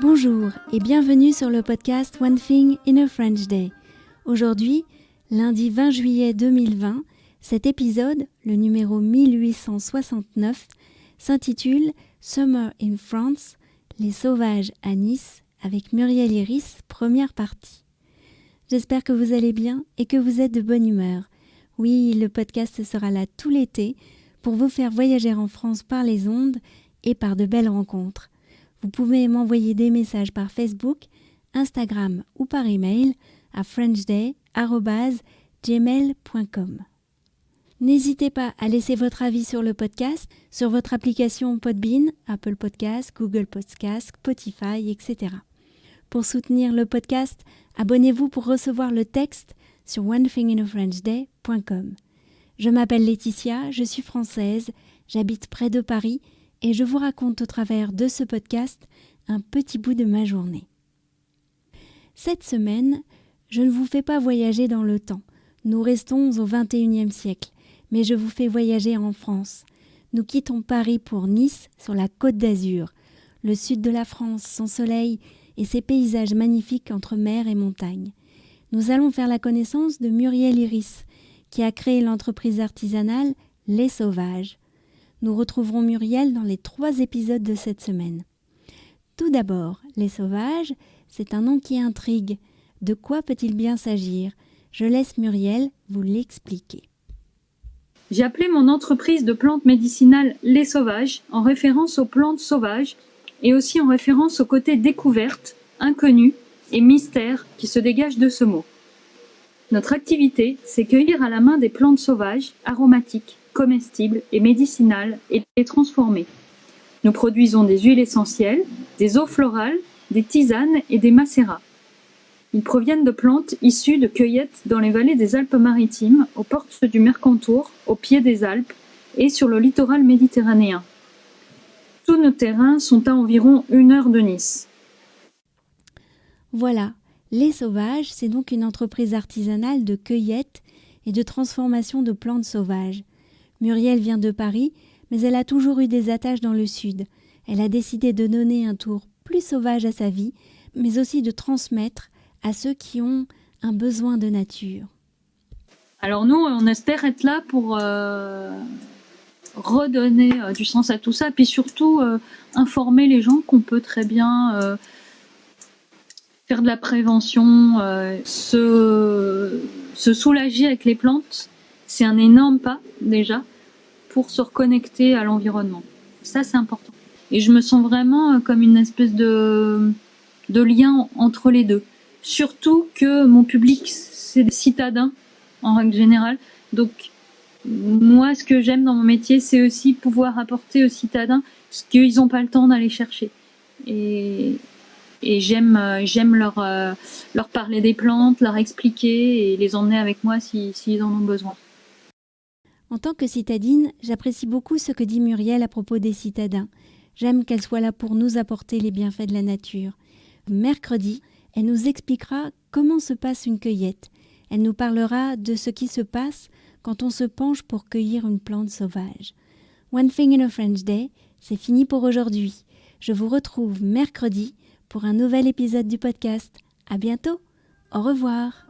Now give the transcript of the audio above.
Bonjour et bienvenue sur le podcast One Thing in a French Day. Aujourd'hui, lundi 20 juillet 2020, cet épisode, le numéro 1869, s'intitule Summer in France, les sauvages à Nice, avec Muriel Iris, première partie. J'espère que vous allez bien et que vous êtes de bonne humeur. Oui, le podcast sera là tout l'été pour vous faire voyager en France par les ondes et par de belles rencontres. Vous pouvez m'envoyer des messages par Facebook, Instagram ou par email à frenchday@gmail.com. N'hésitez pas à laisser votre avis sur le podcast, sur votre application Podbean, Apple Podcasts, Google Podcasts, Spotify, etc. Pour soutenir le podcast, abonnez-vous pour recevoir le texte sur onethinginafrenchday.com. Je m'appelle Laetitia, je suis française, j'habite près de Paris et je vous raconte au travers de ce podcast un petit bout de ma journée. Cette semaine, je ne vous fais pas voyager dans le temps. Nous restons au XXIe siècle, mais je vous fais voyager en France. Nous quittons Paris pour Nice, sur la Côte d'Azur, le sud de la France, son soleil et ses paysages magnifiques entre mer et montagne. Nous allons faire la connaissance de Muriel Iris, qui a créé l'entreprise artisanale Les Sauvages. Nous retrouverons Muriel dans les 3 épisodes de cette semaine. Tout d'abord, Les Sauvages, c'est un nom qui intrigue. De quoi peut-il bien s'agir ? Je laisse Muriel vous l'expliquer. J'ai appelé mon entreprise de plantes médicinales Les Sauvages en référence aux plantes sauvages et aussi en référence au côté découverte, inconnu et mystère qui se dégage de ce mot. Notre activité, c'est cueillir à la main des plantes sauvages, aromatiques, comestibles et médicinales et les transformer. Nous produisons des huiles essentielles, des eaux florales, des tisanes et des macérats. Ils proviennent de plantes issues de cueillettes dans les vallées des Alpes-Maritimes, aux portes du Mercantour, au pied des Alpes et sur le littoral méditerranéen. Tous nos terrains sont à environ 1 heure de Nice. Voilà, Les Sauvages, c'est donc une entreprise artisanale de cueillette et de transformation de plantes sauvages. Muriel vient de Paris, mais elle a toujours eu des attaches dans le sud. Elle a décidé de donner un tour plus sauvage à sa vie, mais aussi de transmettre à ceux qui ont un besoin de nature. Alors nous, on espère être là pour redonner du sens à tout ça, puis surtout informer les gens qu'on peut très bien faire de la prévention, se soulager avec les plantes. C'est un énorme pas déjà pour se reconnecter à l'environnement. Ça, c'est important. Et je me sens vraiment comme une espèce de lien entre les deux. Surtout que mon public, c'est des citadins en règle générale. Donc, moi, ce que j'aime dans mon métier, c'est aussi pouvoir apporter aux citadins ce qu'ils n'ont pas le temps d'aller chercher. Et j'aime leur parler des plantes, leur expliquer et les emmener avec moi s'ils en ont besoin. En tant que citadine, j'apprécie beaucoup ce que dit Muriel à propos des citadins. J'aime qu'elle soit là pour nous apporter les bienfaits de la nature. Mercredi, elle nous expliquera comment se passe une cueillette. Elle nous parlera de ce qui se passe quand on se penche pour cueillir une plante sauvage. One Thing in a French Day, c'est fini pour aujourd'hui. Je vous retrouve mercredi pour un nouvel épisode du podcast. À bientôt. Au revoir.